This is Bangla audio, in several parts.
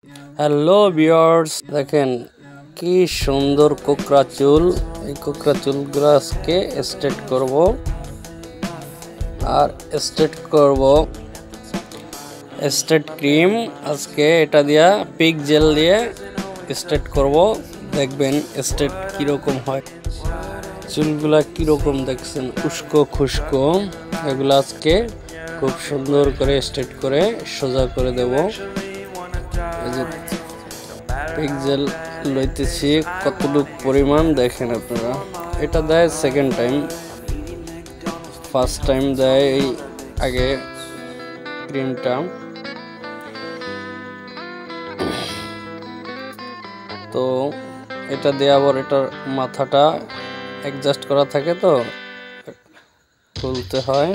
হ্যালো ভিউয়ার্স, দেখেন কি সুন্দর কোকড়া চুল। এই কোকড়া চুলগুলো আজকে স্ট্রেট করব আর স্ট্রেট করব স্ট্রেট ক্রিম। আজকে এটা দিয়া পিক জেল দিয়ে স্ট্রেট করব। দেখবেন স্ট্রেট কিরকম হয়, চুলগুলা কিরকম দেখছেন উস্কো খুস্কো। এগুলো আজকে খুব সুন্দর করে স্ট্রেট করে সোজা করে দেব। এই যে পিক জেল লইতেছি কতটুকু পরিমাণ দেখেন আপনারা। এটা দেয় সেকেন্ড টাইম, ফার্স্ট টাইম দেয় এই আগে ক্রিমটা। তো এটা দিয়ে আবার এটার মাথাটা অ্যাডজাস্ট করা থাকে, তো খুলতে হয়।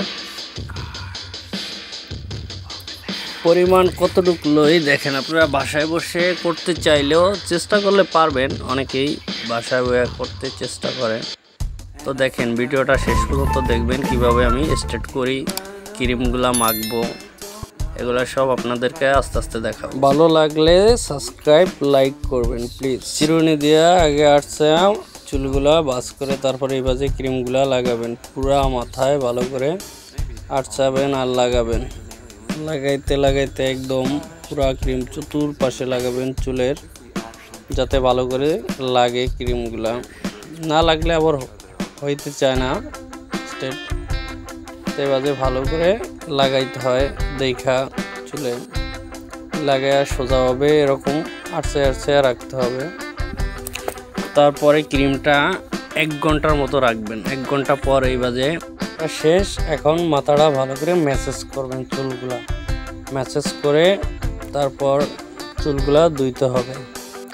পরিমাণ কতটুকু লই দেখেন আপনারা। বাসায় বসে করতে চাইলেও চেষ্টা করলে পারবেন, অনেকেই বাসায় বসে করতে চেষ্টা করে। তো দেখেন ভিডিওটা শেষ পর্যন্ত দেখবেন কিভাবে আমি স্ট্রেট করি, ক্রিমগুলা মাখবো, এগুলো সব আপনাদেরকে আস্তে আস্তে দেখাবো। ভালো লাগলে সাবস্ক্রাইব লাইক করবেন প্লিজ। চিরুনি দিয়ে আগে আটছে চুলগুলা বাস করে তারপরে এই বাজে ক্রিমগুলা লাগাবেন। পুরা মাথায় ভালো করে আটচাবেন আর লাগাবেন। লাগাইতে লাগাইতে একদম পুরা ক্রিম চতুর্পাশে লাগাবেন চুলের, যাতে ভালো করে লাগে ক্রিমগুলা। না লাগলে আবার হইতে চায় না স্টেপ, তাই বাজে ভালো করে লাগাইতে হয়। দেখা চুলে লাগাইয়া সোজা হবে, এরকম আটছে আটছে রাখতে হবে। তারপরে ক্রিমটা 1 ঘন্টার মতো রাখবেন। 1 ঘন্টা পর এই বাজে শেষ। এখন মাথাটা ভালো করে ম্যাসেজ করবেন, চুলগুলা ম্যাসেজ করে তারপর চুলগুলা ধুইতে হবে।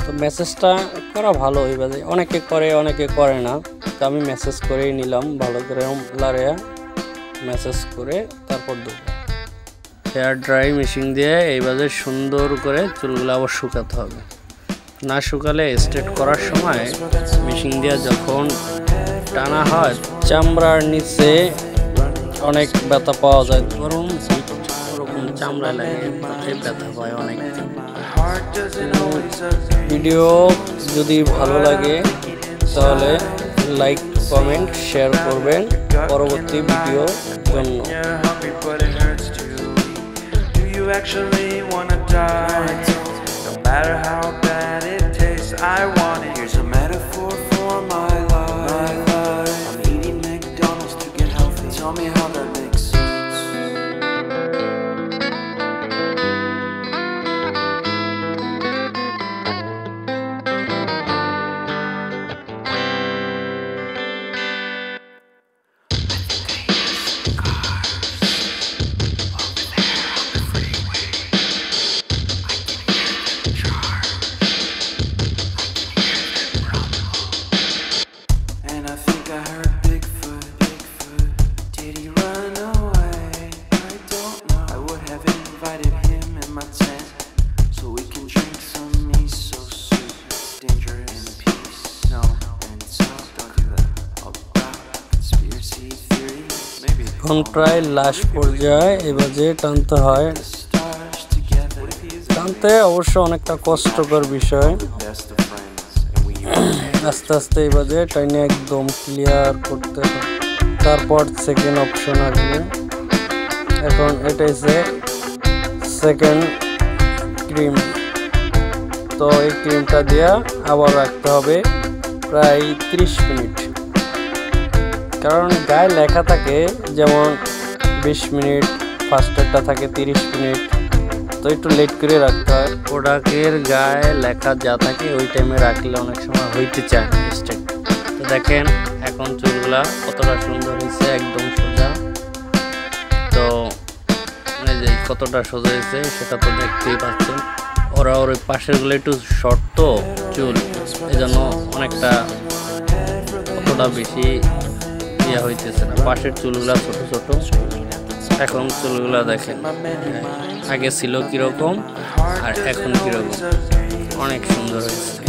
তো ম্যাসেজটা করা ভালো এই বাজে, অনেকে করে অনেকে করে না। তো আমি ম্যাসেজ করেই নিলাম, ভালো করে লাড়িয়া ম্যাসেজ করে তারপর ধুবো। হেয়ার ড্রাই মেশিন দিয়ে এই বাজে সুন্দর করে চুলগুলো আবার শুকাতে হবে। না শুকালে স্ট্রেট করার সময় মেশিন দিয়ে যখন টানা হয় চামড়ার নিচে অনেক ব্যথা পাওয়া যায়, বরং ওরকম চামড়া লাগে, তাতে ব্যথা পায় অনেক। ভিডিও যদি ভালো লাগে তাহলে লাইক কমেন্ট শেয়ার করবেন পরবর্তী ভিডিওর জন্য। Actually wanna die, no matter how bad it tastes, I want it. Here's a metaphor for my life. I'm eating McDonald's to get healthy. Tell me how that makes sense. এখন প্রায় লাস্ট পর্যায়ে এবারে টানতে হয়। টানতে অবশ্য অনেকটা কষ্টকর বিষয়। আস্তে আস্তে এবারে টাইনে একদম ক্লিয়ার করতে হয়। তারপর সেকেন্ড অপশন আসবে। এখন এটা হচ্ছে সেকেন্ড ক্রিম। তো এই ক্রিমটা দিয়ে আবার রাখতে হবে প্রায় 30 মিনিট। কারণ গায়ে লেখা থাকে যেমন 20 মিনিট, ফার্স্টেরটা থাকে 30 মিনিট। তো একটু লেট করে রাখতে হয়। প্রোডাক্টের গায়ে লেখা যা থাকে ওই টাইমে রাখলে অনেক সময় হইতে চায় না স্ট্রেট। তো দেখেন এখন চুলগুলা কতটা সুন্দর হয়েছে, একদম সোজা। তো এই যে কতটা সোজা হয়েছে সেটা তো দেখতেই পাচ্ছেন। ওর ওই পাশেরগুলো একটু শর্ট তো চুল, এই জন্য অনেকটা কতটা বেশি হইতেছে না। পাশের চুলগুলা ছোট ছোট। এখন চুলগুলা দেখেন আগে ছিল কিরকম আর এখন কিরকম, অনেক সুন্দর হয়েছে।